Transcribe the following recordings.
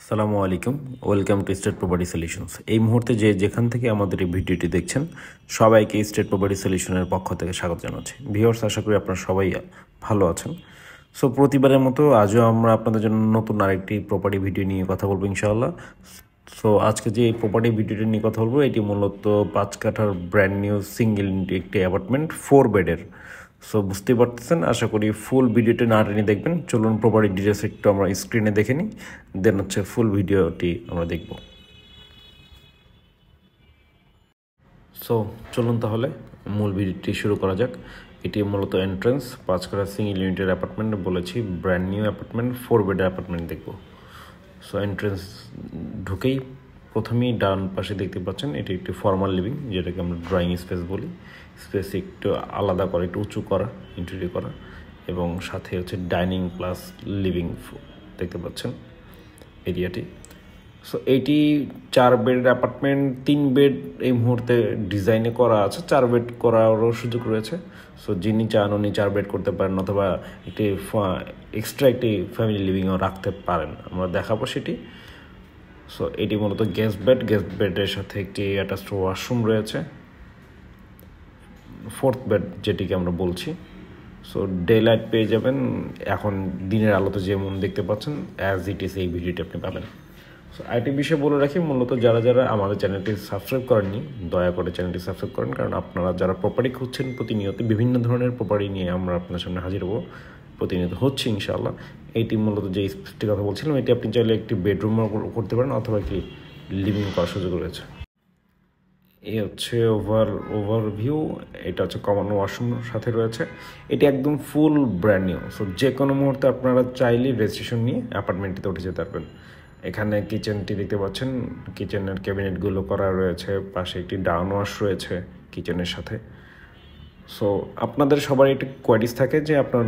আসসালামু আলাইকুম, welcome to state property solutions. এই মুহূর্তে যেখান থেকে আমাদের এই ভিডিওটি দেখছেন সবাইকে স্টেট প্রপার্টি সলিউশনের পক্ষ থেকে স্বাগত জানাচ্ছি। ভিউয়ার্স, আশা করি আপনারা সবাই ভালো আছেন। সো প্রতিবারের মতো আজও আমরা আপনাদের জন্য নতুন আরেকটি প্রপার্টি ভিডিও নিয়ে কথা বলবো ইনশাআল্লাহ। সো আজকে যে প্রপার্টি ভিডিওটি নিয়ে কথা বলবো এটি মূলত 5 কাঠার ব্র্যান্ড নিউ সিঙ্গেল একটি অ্যাপার্টমেন্ট 4 বেডের। সো বুঝতে পারতেছেন, আশা করি ফুল ভিডিওটি না টেনে দেখবেন। চলুন প্রপার্টি ডিটেলস একটু আমরা স্ক্রিনে দেখে নিই, দেন হচ্ছে ফুল ভিডিওটি আমরা দেখব। সো চলুন তাহলে মূল ভিডিওটি শুরু করা যাক। এটি মূলত এন্ট্রেন্স 5 কাঠা সিঙ্গেল ইউনিটের অ্যাপার্টমেন্ট, বলেছি ব্র্যান্ড নিউ অ্যাপার্টমেন্ট 4 বেডের অ্যাপার্টমেন্ট দেখব। সো এন্ট্রেন্স ঢুকেই প্রথমেই ডান পাশে দেখতে পাচ্ছেন এটি একটি ফর্মাল লিভিং, যেটাকে আমরা ড্রয়িং স্পেস বলি। স্পেস একটু আলাদা করা, একটু উঁচু করা, ইন্টেরিয়র করা, এবং সাথে হচ্ছে ডাইনিং প্লাস লিভিং দেখতে পাচ্ছেন এরিয়াটি। সো এইটি 4 বেডের অ্যাপার্টমেন্ট, 3 বেড এই মুহূর্তে ডিজাইনে করা আছে, 4 বেড করারও সুযোগ রয়েছে। সো যিনি চান উনি 4 বেড করতে পারেন, অথবা একটি এক্সট্রা একটি ফ্যামিলি লিভিংও রাখতে পারেন, আমরা দেখাবো সেটি। সো এটি মূলত গেস্ট বেডের সাথে একটি অ্যাটাচড ওয়াশরুম রয়েছে, 4th বেড যেটিকে আমরা বলছি। সো ডে লাইট পেয়ে যাবেন, এখন দিনের আলোতে যেমন দেখতে পাচ্ছেন অ্যাজ ইট ইজ এই ভিডিওটি আপনি পাবেন। সো আইটি বিষয়ে বলে রাখি, মূলত যারা আমাদের চ্যানেলটি সাবস্ক্রাইব করেননি দয়া করে চ্যানেলটি সাবস্ক্রাইব করেন, কারণ আপনারা যারা প্রপার্টি খুঁজছেন প্রতিনিয়ত বিভিন্ন ধরনের প্রপার্টি নিয়ে আমরা আপনার সামনে হাজির হবো, প্রতিনিয়ত হচ্ছে ইনশাআল্লাহ। এইটি মূলত যে স্পেসটি কথা বলছিলাম, এটি আপনি চাইলে একটি বেডরুমও করতে পারেন অথবা একটি লিভিং করার সুযোগ রয়েছে। এই হচ্ছে ওভারভিউ। এটা হচ্ছে কমন ওয়াশরুম সাথে রয়েছে। এটি একদম ফুল ব্র্যান্ড নিউ। সো যে কোনো মুহূর্তে আপনারা চাইলে রেজিস্ট্রেশন নিয়ে অ্যাপার্টমেন্টটিতে উঠে যেতে পারবেন। এখানে কিচেনটি দেখতে পাচ্ছেন, কিচেনের ক্যাবিনেটগুলো করা রয়েছে, পাশে একটি ডাউন ওয়াশ রয়েছে কিচেনের সাথে। সো আপনাদের সবার একটি কোয়ারিজ থাকে যে আপনার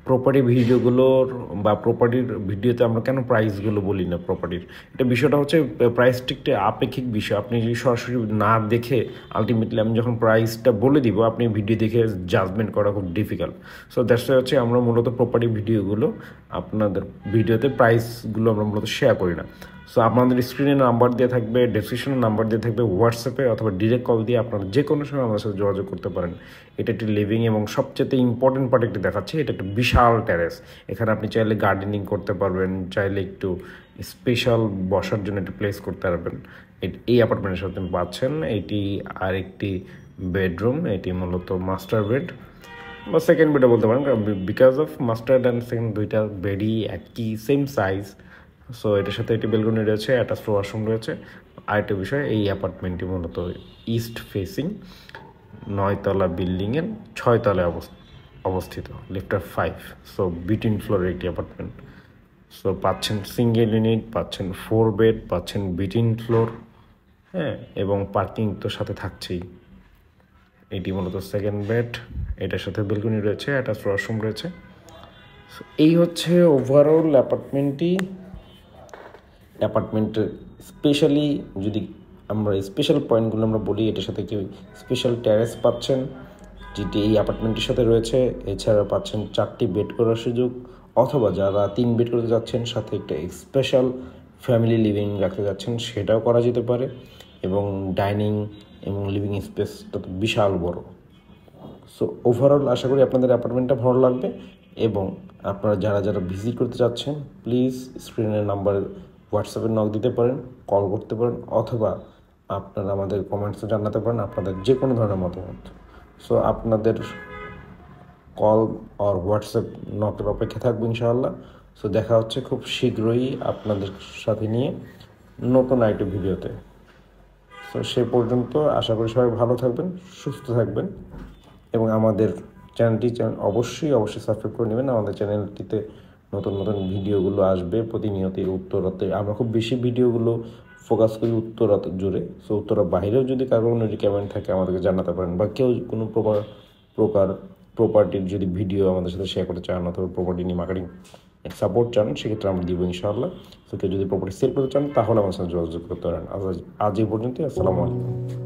প্রপার্টি ভিডিওগুলোর বা প্রপার্টির ভিডিওতে আমরা কেন প্রাইসগুলো বলি না প্রপার্টির। এটা বিষয়টা হচ্ছে প্রাইসটি একটি আপেক্ষিক বিষয়। আপনি যদি সরাসরি না দেখে আলটিমেটলি আমি যখন প্রাইসটা বলে দিব, আপনি ভিডিও দেখে জাজমেন্ট করা খুব ডিফিকাল্ট। সো দ্যাটস হচ্ছে আমরা মূলত প্রপার্টি ভিডিওগুলো আপনাদের ভিডিওতে প্রাইসগুলো আমরা মূলত শেয়ার করি না। সো আপনাদের স্ক্রিনে নাম্বার দিয়ে থাকবে, ডেসক্রিপশনে নাম্বার দিয়ে থাকবে, হোয়াটসঅ্যাপে অথবা ডিরেক্ট কল দিয়ে আপনারা যে কোনো সময় আমাদের সাথে যোগাযোগ করতে পারেন। এটা একটি লিভিং এবং সবচেয়ে ইম্পর্টেন্ট পার্ট একটি দেখাচ্ছি, এটা একটা বিশাল টেরেস। এখানে আপনি চাইলে গার্ডেনিং করতে পারবেন, চাইলে একটু স্পেশাল বসার জন্য একটু প্লেস করতে পারবেন। এই অ্যাপার্টমেন্টের সাথে পাচ্ছেন। এটি আর একটি বেডরুম, এটি মূলত মাস্টার বেড বা সেকেন্ড বেডে বলতে পারেন, because of master and second দুইটা বেডই একই সেম সাইজ। সো এটার সাথে একটি বেলকনি রয়েছে, অ্যাটাচড ওয়াশরুম রয়েছে। আরেকটা বিষয়, এই অ্যাপার্টমেন্টটি মূলত ইস্ট ফেসিং, 9 তলা বিল্ডিংয়ের 6 তলায় অবস্থিত, লিফটার 5। সো বিটুইন ফ্লোরের একটি অ্যাপার্টমেন্ট। সো পাচ্ছেন সিঙ্গেল ইউনিট, পাচ্ছেন 4 বেড, পাচ্ছেন বিটুইন ফ্লোর, হ্যাঁ, এবং পার্কিং তো সাথে থাকছেই। এটি মূলত সেকেন্ড বেড, এটার সাথে বেলকনি রয়েছে, অ্যাটাচড ওয়াশরুম রয়েছে। সো এই হচ্ছে ওভারঅল অ্যাপার্টমেন্টের স্পেশালি যদি আমরা স্পেশাল পয়েন্টগুলো আমরা বলি, এটার সাথে কি স্পেশাল টেরেস পাচ্ছেন যেটি এই অ্যাপার্টমেন্টের সাথে রয়েছে। এছাড়া পাচ্ছেন 4টি বেড করার সুযোগ, অথবা যারা 3 বেড করতে যাচ্ছেন সাথে একটা স্পেশাল ফ্যামিলি লিভিং রাখতে যাচ্ছেন সেটাও করা যেতে পারে। এবং ডাইনিং এবং লিভিং স্পেসটা তো বিশাল বড়। সো ওভারঅল আশা করি আপনাদের অ্যাপার্টমেন্টটা ভালো লাগবে। এবং আপনারা যারা ভিজিট করতে চাচ্ছেন প্লিজ স্ক্রিনের নাম্বারে হোয়াটসঅ্যাপে নক দিতে পারেন, কল করতে পারেন, অথবা আপনারা আমাদের কমেন্টসে জানাতে পারেন আপনাদের যে কোনো ধরনের মতামত। সো আপনাদের কল আর হোয়াটসঅ্যাপ নকের অপেক্ষা থাকবে ইনশাআল্লাহ। সো দেখা হচ্ছে খুব শীঘ্রই আপনাদের সাথে নিয়ে নতুন আইটি ভিডিওতে। সো সে পর্যন্ত আশা করি সবাই ভালো থাকবেন, সুস্থ থাকবেন, এবং আমাদের চ্যানেলটি অবশ্যই সাবস্ক্রাইব করে নেবেন। আমাদের চ্যানেলটিতে নতুন ভিডিওগুলো আসবে প্রতিনিয়ত। উত্তরাতে আমরা খুব বেশি ভিডিওগুলো ফোকাস করি উত্তরাতে জুড়ে। সো উত্তরার বাইরেও যদি কারো কোনো রিকমেন্ড থাকে আমাদেরকে জানাতে পারেন, বা কেউ কোনো প্রকার প্রপার্টির যদি ভিডিও আমাদের সাথে শেয়ার করতে চান অথবা প্রপার্টি নিয়ে মার্কেটিং সাপোর্ট চান, সেক্ষেত্রে আমরা দিব ইনশাআল্লাহ। সো কেউ যদি প্রপার্টি সেল করতে চান তাহলে আমাদের সাথে যোগাযোগ করতে পারেন। আজ এই পর্যন্তই। আসসালামু আলাইকুম।